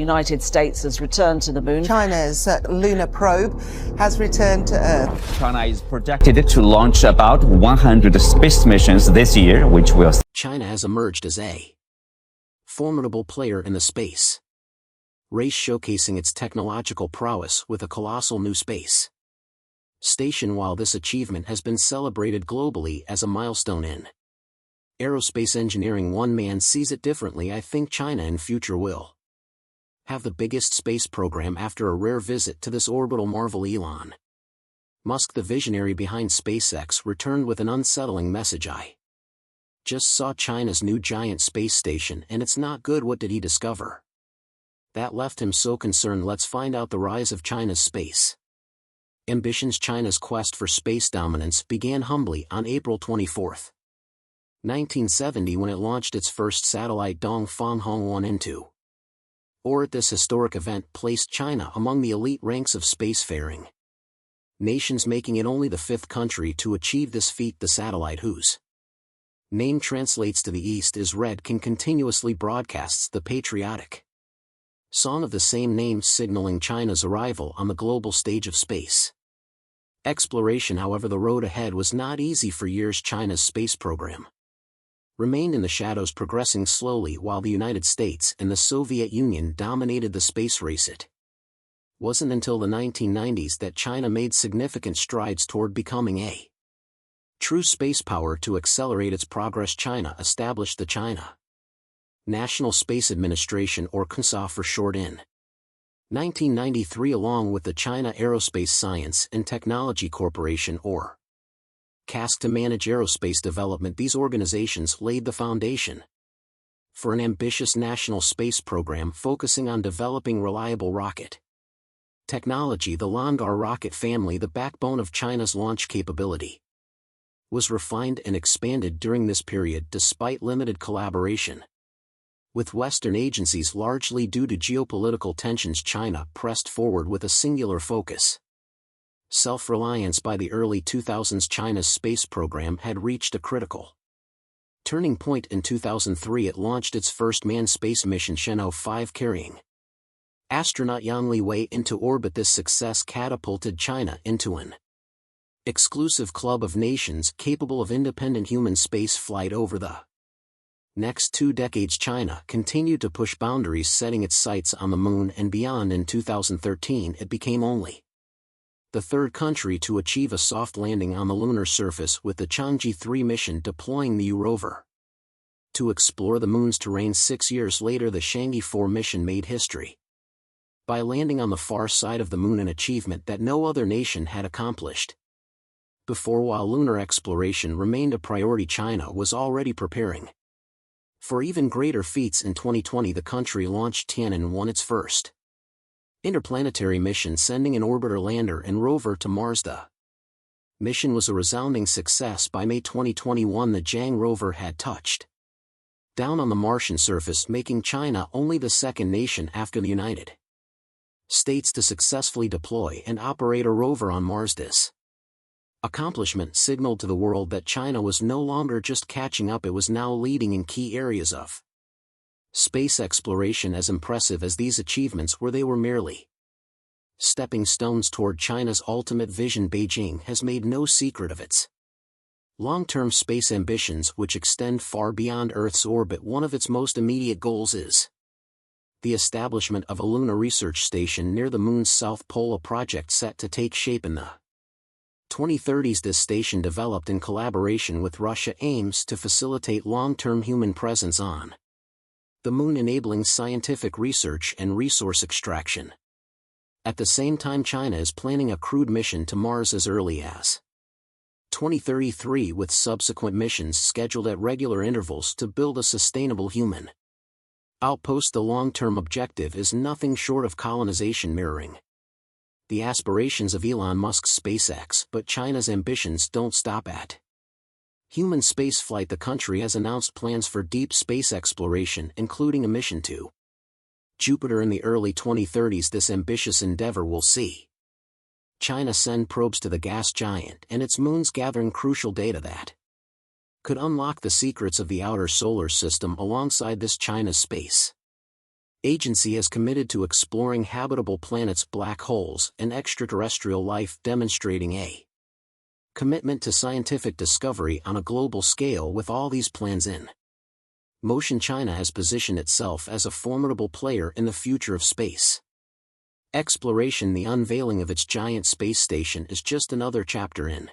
United States has returned to the moon. China's lunar probe has returned to Earth. China is projected to launch about 100 space missions this year, which will... China has emerged as a formidable player in the space race, showcasing its technological prowess with a colossal new space station. While this achievement has been celebrated globally as a milestone in aerospace engineering, one man sees it differently. I think China in future will have the biggest space program after a rare visit to this orbital marvel. Elon Musk, the visionary behind SpaceX, returned with an unsettling message. I just saw China's new giant space station and it's not good. What did he discover that left him so concerned? Let's find out. The rise of China's space ambitions. China's quest for space dominance began humbly on April 24, 1970, when it launched its first satellite Dongfang Hong 1 into orbit. This historic event placed China among the elite ranks of spacefaring nations, making it only the fifth country to achieve this feat. The satellite, whose name translates to the east is red, can continuously broadcasts the patriotic song of the same name, signaling China's arrival on the global stage of space exploration. However, the road ahead was not easy. For years, China's space program remained in the shadows, progressing slowly while the United States and the Soviet Union dominated the space race. It wasn't until the 1990s that China made significant strides toward becoming a true space power. To accelerate its progress, China established the China National Space Administration, or CNSA for short, in 1993, along with the China Aerospace Science and Technology Corporation, or CASC, to manage aerospace development. These organizations laid the foundation for an ambitious national space program focusing on developing reliable rocket technology. The Longar rocket family, the backbone of China's launch capability, was refined and expanded during this period despite limited collaboration with Western agencies. Largely due to geopolitical tensions, China pressed forward with a singular focus: self-reliance. By the early 2000s, China's space program had reached a critical turning point. In 2003, it launched its first manned space mission, Shenzhou 5, carrying astronaut Yang Liwei into orbit. This success catapulted China into an exclusive club of nations capable of independent human space flight. Over the next 2 decades, China continued to push boundaries, setting its sights on the moon and beyond. In 2013, it became only the third country to achieve a soft landing on the lunar surface, with the Chang'e 3 mission deploying the Yu rover to explore the moon's terrain. 6 years later, the Chang'e 4 mission made history by landing on the far side of the moon, an achievement that no other nation had accomplished before. While lunar exploration remained a priority, China was already preparing for even greater feats. In 2020, the country launched Tianwen-1, its first interplanetary mission, sending an orbiter, lander and rover to Mars. The mission was a resounding success. By May 2021, the Jiang rover had touched down on the Martian surface, making China only the second nation after the United States to successfully deploy and operate a rover on Mars. This accomplishment signaled to the world that China was no longer just catching up, it was now leading in key areas of space exploration. As impressive as these achievements were, they were merely stepping stones toward China's ultimate vision. Beijing has made no secret of its long-term space ambitions, which extend far beyond Earth's orbit. One of its most immediate goals is the establishment of a lunar research station near the moon's south pole, a project set to take shape in the 2030s. This station, developed in collaboration with Russia, aims to facilitate long-term human presence on the moon, enabling scientific research and resource extraction. At the same time, China is planning a crewed mission to Mars as early as 2033, with subsequent missions scheduled at regular intervals to build a sustainable human outpost. The long-term objective is nothing short of colonization, mirroring the aspirations of Elon Musk's SpaceX. But China's ambitions don't stop at human spaceflight. The country has announced plans for deep space exploration, including a mission to Jupiter in the early 2030s. This ambitious endeavor will see China send probes to the gas giant and its moons, gathering crucial data that could unlock the secrets of the outer solar system. Alongside this, China's space Agency has committed to exploring habitable planets, black holes, and extraterrestrial life, demonstrating a commitment to scientific discovery on a global scale. With all these plans in motion, China has positioned itself as a formidable player in the future of space exploration. The unveiling of its giant space station is just another chapter in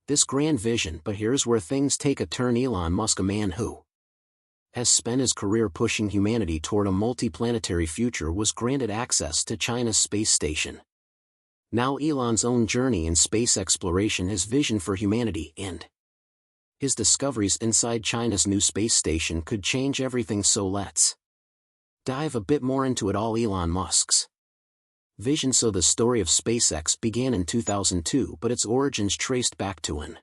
this grand vision, but here's where things take a turn. Elon Musk, a man who has spent his career pushing humanity toward a multi-planetary future, was granted access to China's space station. Now Elon's own journey in space exploration, his vision for humanity, and his discoveries inside China's new space station could change everything. So let's dive a bit more into it all. Elon Musk's vision. So the story of SpaceX began in 2002, but its origins traced back to an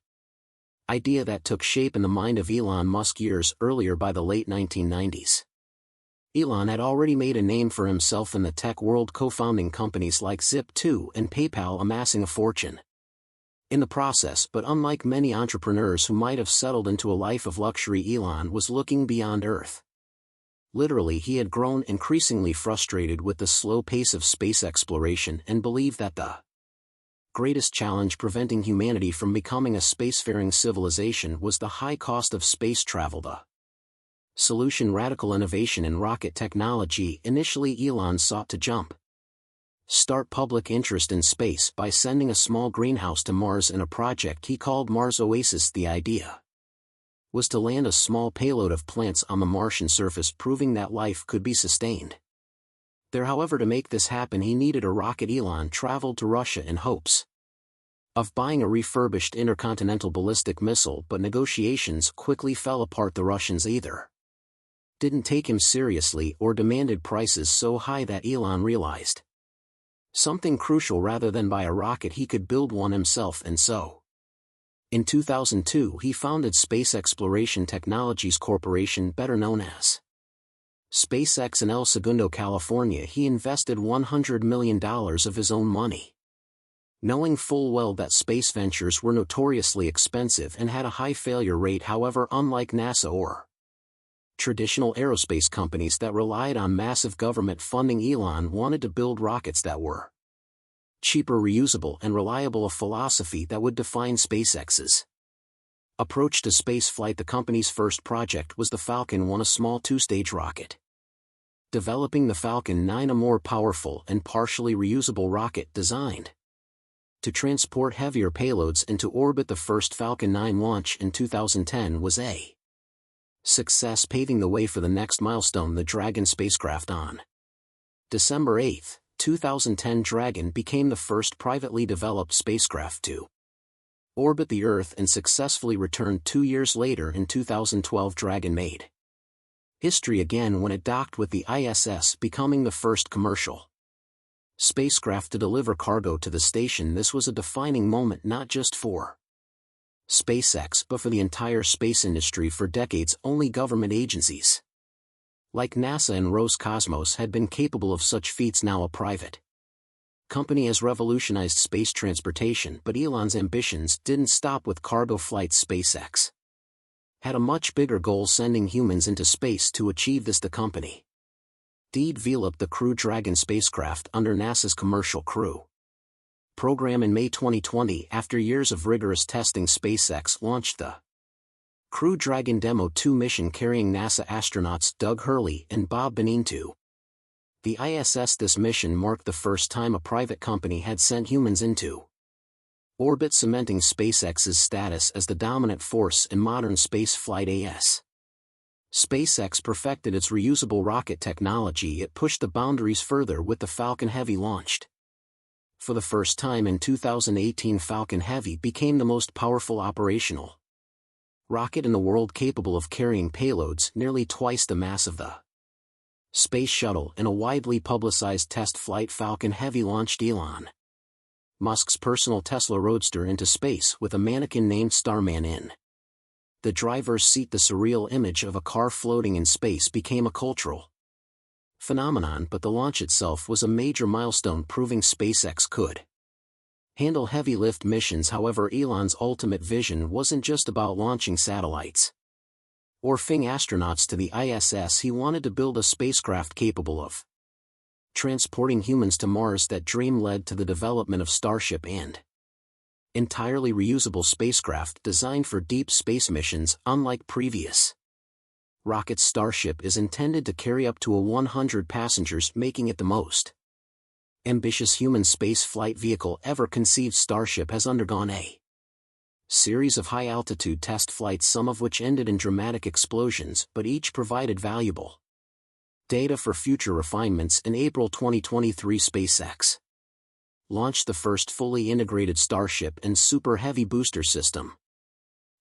idea that took shape in the mind of Elon Musk years earlier. By the late 1990s, Elon had already made a name for himself in the tech world, co-founding companies like Zip2 and PayPal, amassing a fortune in the process. But unlike many entrepreneurs who might have settled into a life of luxury, Elon was looking beyond Earth. Literally, he had grown increasingly frustrated with the slow pace of space exploration and believed that the greatest challenge preventing humanity from becoming a spacefaring civilization was the high cost of space travel. The solution: radical innovation in rocket technology. Initially, Elon sought to start public interest in space by sending a small greenhouse to Mars in a project he called Mars Oasis. The idea was to land a small payload of plants on the Martian surface, proving that life could be sustained there. However, to make this happen, he needed a rocket. Elon traveled to Russia in hopes of buying a refurbished intercontinental ballistic missile, but negotiations quickly fell apart. The Russians either didn't take him seriously or demanded prices so high that Elon realized something crucial: rather than buy a rocket, he could build one himself. And so, in 2002, he founded Space Exploration Technologies Corporation, better known as SpaceX. In El Segundo, California, he invested $100 million of his own money, knowing full well that space ventures were notoriously expensive and had a high failure rate. However, unlike NASA or traditional aerospace companies that relied on massive government funding, Elon wanted to build rockets that were cheaper, reusable, and reliable, a philosophy that would define SpaceX's approach to spaceflight. The company's first project was the Falcon 1, a small two-stage rocket. Developing the Falcon 9, a more powerful and partially reusable rocket designed to transport heavier payloads into orbit. The first Falcon 9 launch in 2010 was a success, paving the way for the next milestone, the Dragon spacecraft. On December 8, 2010, Dragon became the first privately developed spacecraft to orbit the Earth and successfully returned 2 years later. In 2012, Dragon made history again when it docked with the ISS, becoming the first commercial spacecraft to deliver cargo to the station. This was a defining moment not just for SpaceX but for the entire space industry. For decades, only government agencies like NASA and Roscosmos had been capable of such feats. Now a private company has revolutionized space transportation, but Elon's ambitions didn't stop with cargo flights. SpaceX had a much bigger goal: sending humans into space. To achieve this, the company developed the Crew Dragon spacecraft under NASA's Commercial Crew program. In May 2020, after years of rigorous testing, SpaceX launched the Crew Dragon Demo 2 mission, carrying NASA astronauts Doug Hurley and Bob Benin to the ISS. This mission marked the first time a private company had sent humans into orbit, cementing SpaceX's status as the dominant force in modern space flight. As SpaceX perfected its reusable rocket technology, it pushed the boundaries further with the Falcon Heavy launched for the first time in 2018. Falcon Heavy became the most powerful operational rocket in the world, capable of carrying payloads nearly twice the mass of the Space Shuttle. In a widely publicized test flight, Falcon Heavy launched Elon Musk's personal Tesla Roadster into space with a mannequin named Starman in the driver's seat. The surreal image of a car floating in space became a cultural phenomenon, but the launch itself was a major milestone, proving SpaceX could handle heavy lift missions. However, Elon's ultimate vision wasn't just about launching satellites Orfing astronauts to the ISS. He wanted to build a spacecraft capable of transporting humans to Mars. That dream led to the development of Starship, and entirely reusable spacecraft designed for deep space missions. Unlike previous rockets, Starship is intended to carry up to 100 passengers, making it the most ambitious human space flight vehicle ever conceived. Starship has undergone a series of high-altitude test flights, some of which ended in dramatic explosions, but each provided valuable data for future refinements. In April 2023, SpaceX launched the first fully integrated Starship and Super Heavy booster system,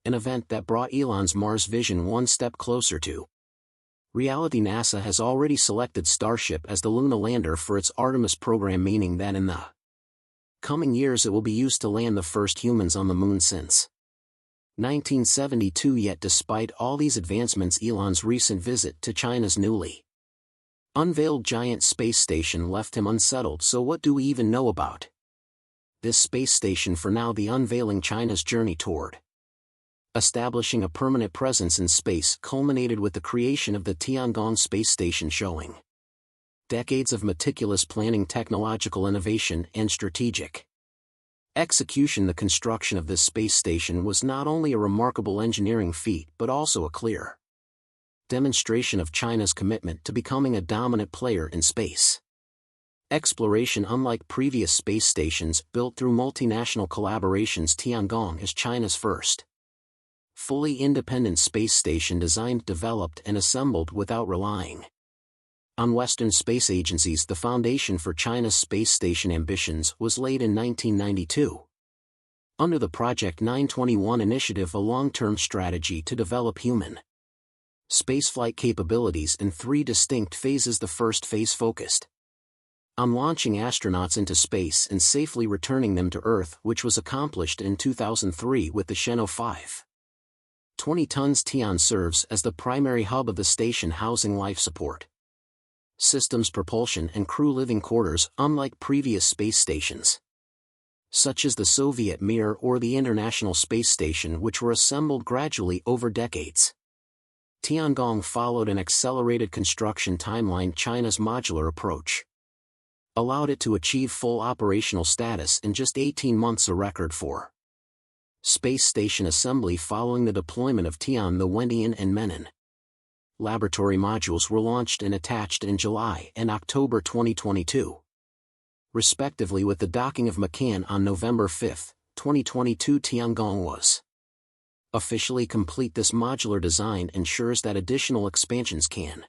an event that brought Elon's Mars vision one step closer to reality. NASA has already selected Starship as the lunar lander for its Artemis program, meaning that in the coming years it will be used to land the first humans on the moon since 1972. Yet despite all these advancements, Elon's recent visit to China's newly unveiled giant space station left him unsettled. So what do we even know about this space station for now? The unveiling China's journey toward establishing a permanent presence in space culminated with the creation of the Tiangong space station, showing decades of meticulous planning, technological innovation, and strategic execution. The construction of this space station was not only a remarkable engineering feat but also a clear demonstration of China's commitment to becoming a dominant player in space exploration. Unlike previous space stations built through multinational collaborations, Tiangong is China's first fully independent space station, designed, developed, and assembled without relying on Western space agencies. The foundation for China's space station ambitions was laid in 1992 under the Project 921 initiative, a long-term strategy to develop human spaceflight capabilities in three distinct phases. The first phase focused on launching astronauts into space and safely returning them to Earth, which was accomplished in 2003 with the Shenzhou 5. 20 tons. Tian serves as the primary hub of the station, housing life support systems, propulsion, and crew living quarters. Unlike previous space stations, such as the Soviet Mir or the International Space Station, which were assembled gradually over decades, Tiangong followed an accelerated construction timeline. China's modular approach allowed it to achieve full operational status in just 18 months, a record for space station assembly. Following the deployment of Tian, the Wendian and Menon laboratory modules were launched and attached in July and October 2022, respectively, with the docking of Macan on November 5, 2022. Tiangong was officially complete. This modular design ensures that additional expansions can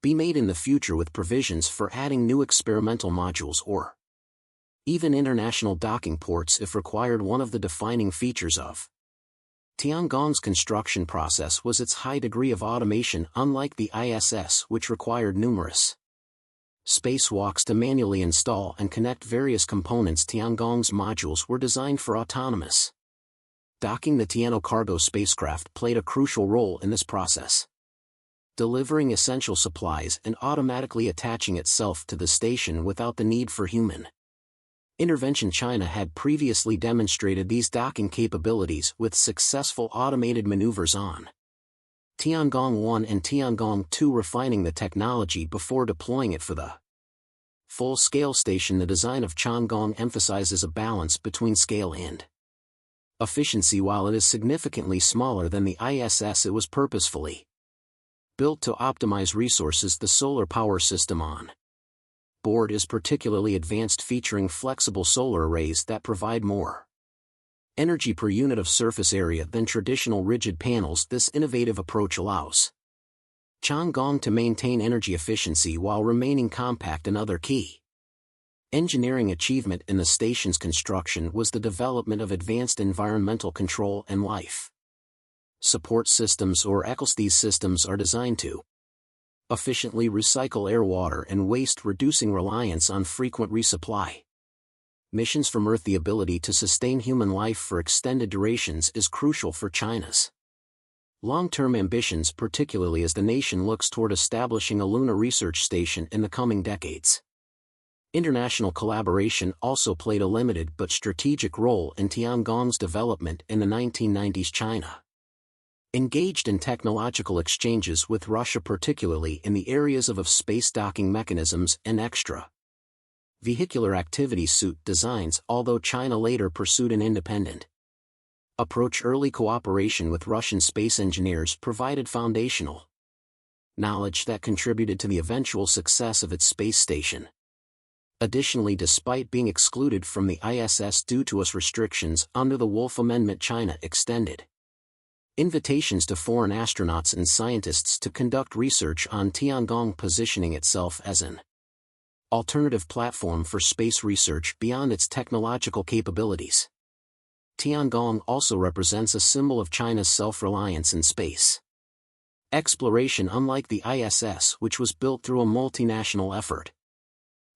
be made in the future, with provisions for adding new experimental modules or even international docking ports if required. One of the defining features of Tiangong's construction process was its high degree of automation. Unlike the ISS, which required numerous spacewalks to manually install and connect various components, Tiangong's modules were designed for autonomous docking. The Tianwen cargo spacecraft played a crucial role in this process, delivering essential supplies and automatically attaching itself to the station without the need for human intervention. China had previously demonstrated these docking capabilities with successful automated maneuvers on Tiangong 1 and Tiangong 2, refining the technology before deploying it for the full-scale station. The design of Tiangong emphasizes a balance between scale and efficiency. While it is significantly smaller than the ISS, it was purposefully built to optimize resources. The solar power system on board is particularly advanced, featuring flexible solar arrays that provide more energy per unit of surface area than traditional rigid panels. This innovative approach allows Tiangong to maintain energy efficiency while remaining compact. Another key engineering achievement in the station's construction was the development of advanced environmental control and life support systems, or ECOS. These systems are designed to efficiently recycle air, water, and waste, reducing reliance on frequent resupply missions from Earth. The ability to sustain human life for extended durations is crucial for China's long-term ambitions, particularly as the nation looks toward establishing a lunar research station in the coming decades. International collaboration also played a limited but strategic role in Tiangong's development in the 1990s. China Engaged in technological exchanges with Russia, particularly in the areas of space docking mechanisms and extra vehicular activity suit designs, although China later pursued an independent approach. Early cooperation with Russian space engineers provided foundational knowledge that contributed to the eventual success of its space station. Additionally, despite being excluded from the ISS due to US restrictions under the Wolf Amendment, China extended invitations to foreign astronauts and scientists to conduct research on Tiangong, positioning itself as an alternative platform for space research beyond its technological capabilities. Tiangong also represents a symbol of China's self-reliance in space exploration, unlike the ISS, which was built through a multinational effort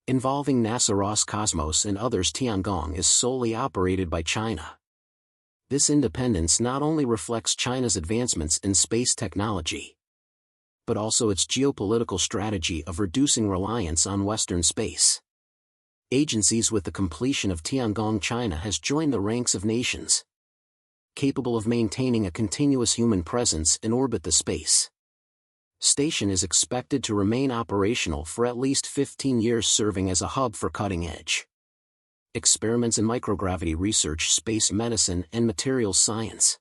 involving NASA, Roscosmos and others. Tiangong is solely operated by China. This independence not only reflects China's advancements in space technology, but also its geopolitical strategy of reducing reliance on Western space agencies. With the completion of Tiangong, China has joined the ranks of nations capable of maintaining a continuous human presence in orbit. The space station is expected to remain operational for at least 15 years, serving as a hub for cutting-edge experiments in microgravity research, space medicine, and materials science.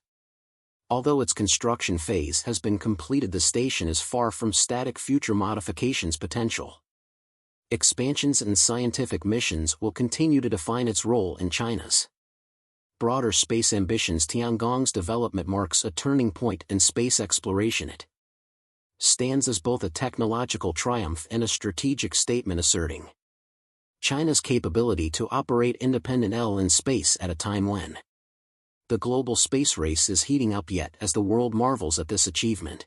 Although its construction phase has been completed, the station is far from static. Future modifications, potential expansions, and scientific missions will continue to define its role in China's broader space ambitions. Tiangong's development marks a turning point in space exploration. It stands as both a technological triumph and a strategic statement asserting China's capability to operate independently in space at a time when the global space race is heating up. Yet, as the world marvels at this achievement,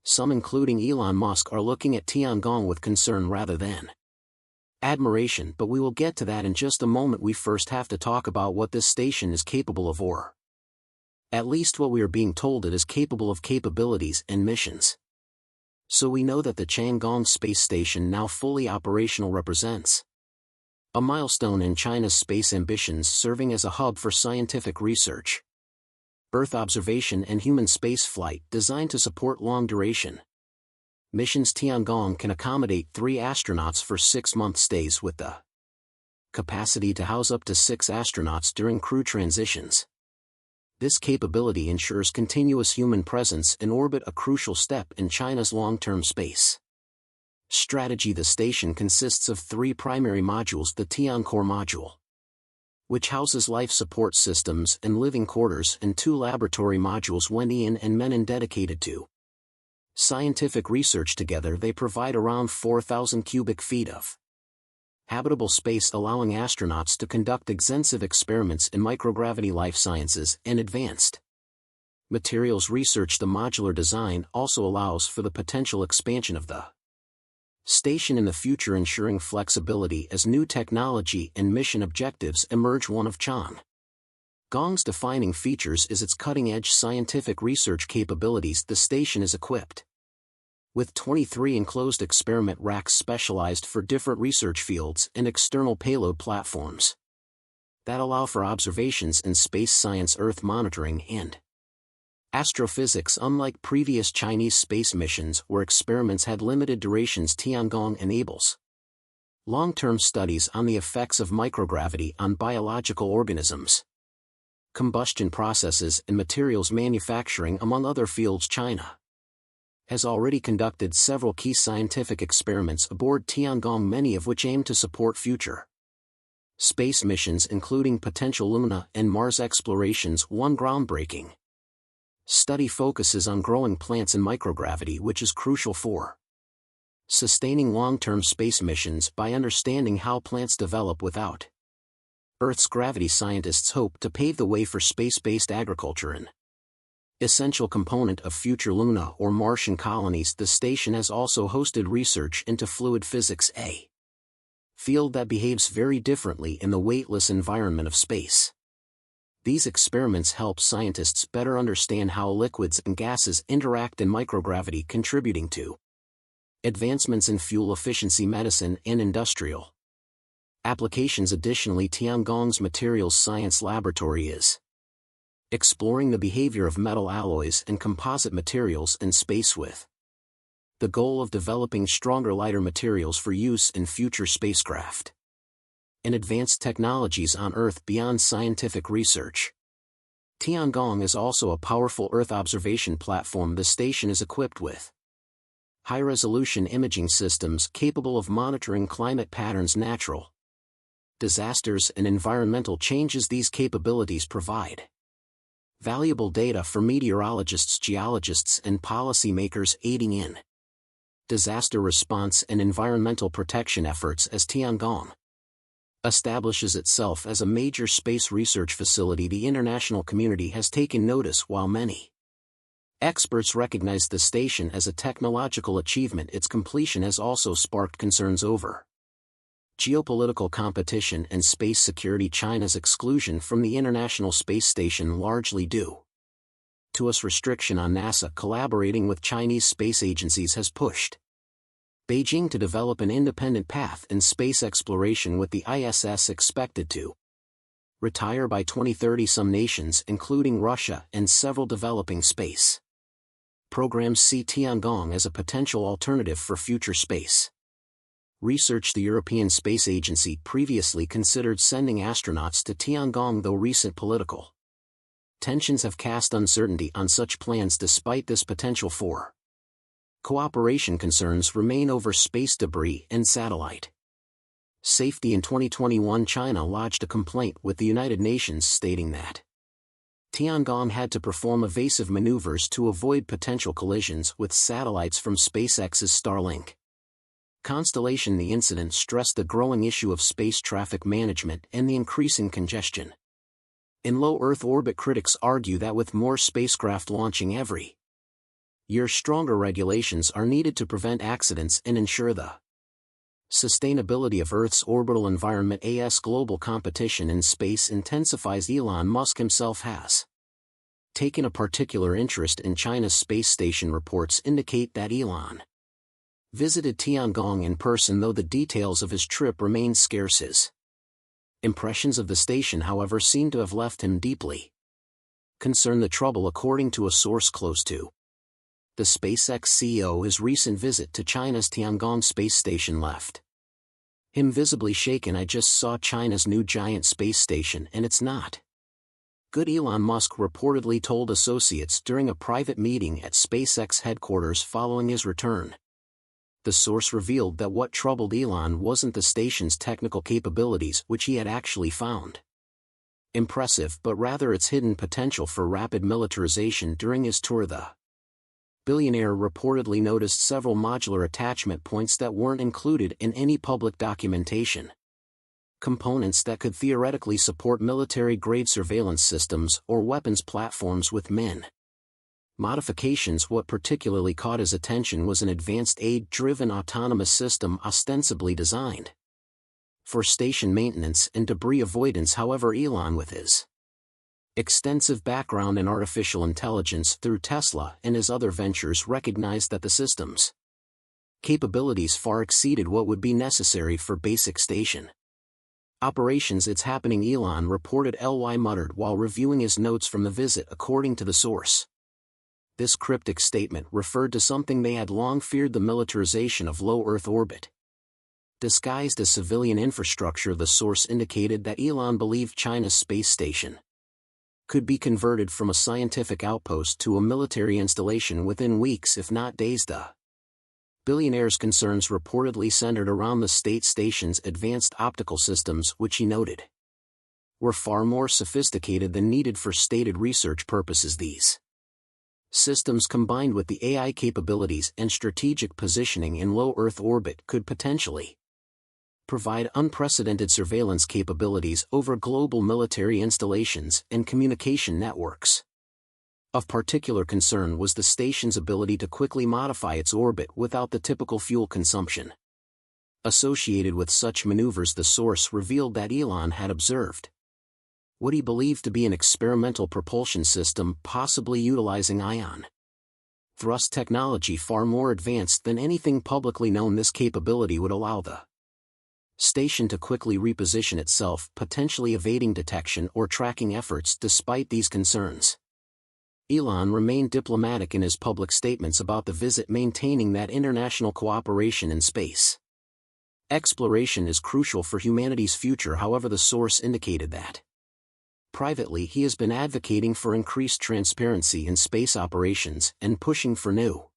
some, including Elon Musk, are looking at Tiangong with concern rather than admiration. But we will get to that in just a moment. We first have to talk about what this station is capable of, or at least what we are being told it is capable of, capabilities and missions. So we know that the Tiangong space station, now fully operational, represents a milestone in China's space ambitions, serving as a hub for scientific research, Earth observation, and human spaceflight designed to support long-duration missions. Tiangong can accommodate 3 astronauts for 6-month stays, with the capacity to house up to 6 astronauts during crew transitions. This capability ensures continuous human presence in orbit, a crucial step in China's long-term space strategy. The station consists of 3 primary modules: the Tiancore module, which houses life support systems and living quarters, and 2 laboratory modules, Wendian and Menon, dedicated to scientific research. Together they provide around 4,000 cubic feet of habitable space, allowing astronauts to conduct extensive experiments in microgravity, life sciences, and advanced materials research. The modular design also allows for the potential expansion of the station in the future, ensuring flexibility as new technology and mission objectives emerge. One of Tiangong's defining features is its cutting-edge scientific research capabilities. The station is equipped with 23 enclosed experiment racks specialized for different research fields, and external payload platforms that allow for observations in space science, Earth monitoring, and astrophysics. Unlike previous Chinese space missions where experiments had limited durations, Tiangong enables long-term studies on the effects of microgravity on biological organisms, combustion processes, and materials manufacturing, among other fields. China has already conducted several key scientific experiments aboard Tiangong, many of which aim to support future space missions, including potential Luna and Mars explorations. One groundbreaking study focuses on growing plants in microgravity, which is crucial for sustaining long-term space missions. By understanding how plants develop without Earth's gravity, scientists hope to pave the way for space-based agriculture, an essential component of future Luna or Martian colonies. The station has also hosted research into fluid physics, a field that behaves very differently in the weightless environment of space. These experiments help scientists better understand how liquids and gases interact in microgravity, contributing to advancements in fuel efficiency, medicine, and industrial applications. Additionally, Tiangong's materials science laboratory is exploring the behavior of metal alloys and composite materials in space with the goal of developing stronger, lighter materials for use in future spacecraft and advanced technologies on Earth beyond scientific research. Tiangong is also a powerful Earth observation platform. The station is equipped with high-resolution imaging systems capable of monitoring climate patterns, natural disasters, and environmental changes. These capabilities provide valuable data for meteorologists, geologists, and policymakers, aiding in disaster response and environmental protection efforts. As Tiangong establishes itself as a major space research facility, the international community has taken notice. While many experts recognize the station as a technological achievement, its completion has also sparked concerns over geopolitical competition and space security. China's exclusion from the International Space Station, largely due to its restriction on NASA collaborating with Chinese space agencies, has pushed Beijing to develop an independent path in space exploration, with the ISS expected to retire by 2030. Some nations, including Russia and several developing space programs, see Tiangong as a potential alternative for future space research. The European Space Agency previously considered sending astronauts to Tiangong, though recent political tensions have cast uncertainty on such plans. Despite this potential for cooperation, concerns remain over space debris and satellite safety. In 2021, China lodged a complaint with the United Nations stating that Tiangong had to perform evasive maneuvers to avoid potential collisions with satellites from SpaceX's Starlink constellation. The incident stressed the growing issue of space traffic management and the increasing congestion in low Earth orbit. Critics argue that with more spacecraft launching every year, stronger regulations are needed to prevent accidents and ensure the sustainability of Earth's orbital environment. As global competition in space intensifies, Elon Musk himself has taken a particular interest in China's space station. Reports indicate that Elon visited Tiangong in person, though the details of his trip remain scarce. His impressions of the station, however, seem to have left him deeply concerned. The trouble, according to a source close to the SpaceX CEO, his recent visit to China's Tiangong space station left him visibly shaken. "I just saw China's new giant space station and it's not good," Elon Musk reportedly told associates during a private meeting at SpaceX headquarters following his return. The source revealed that what troubled Elon wasn't the station's technical capabilities, which he had actually found impressive, but rather its hidden potential for rapid militarization. During his tour, the billionaire reportedly noticed several modular attachment points that weren't included in any public documentation, components that could theoretically support military-grade surveillance systems or weapons platforms with min modifications. What particularly caught his attention was an advanced aid-driven autonomous system ostensibly designed for station maintenance and debris avoidance. However, Elon, with his extensive background in artificial intelligence through Tesla and his other ventures, recognized that the system's capabilities far exceeded what would be necessary for basic station operations. "It's happening," Elon reported ly muttered while reviewing his notes from the visit, according to the source. This cryptic statement referred to something they had long feared: the militarization of low Earth orbit disguised as civilian infrastructure. The source indicated that Elon believed China's space station could be converted from a scientific outpost to a military installation within weeks, if not days. The billionaire's concerns reportedly centered around the state station's advanced optical systems, which he noted were far more sophisticated than needed for stated research purposes. These systems, combined with the AI capabilities and strategic positioning in low Earth orbit, could potentially provide unprecedented surveillance capabilities over global military installations and communication networks. Of particular concern was the station's ability to quickly modify its orbit without the typical fuel consumption associated with such maneuvers. The source revealed that Elon had observed what he believed to be an experimental propulsion system, possibly utilizing ion thrust technology far more advanced than anything publicly known. This capability would allow the stationed to quickly reposition itself, potentially evading detection or tracking efforts. Despite these concerns, Elon remained diplomatic in his public statements about the visit, maintaining that international cooperation in space exploration is crucial for humanity's future. However, the source indicated that privately he has been advocating for increased transparency in space operations and pushing for new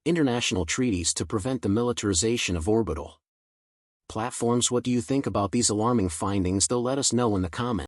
international treaties to prevent the militarization of orbital platforms. What do you think about these alarming findings, though? Let us know in the comments.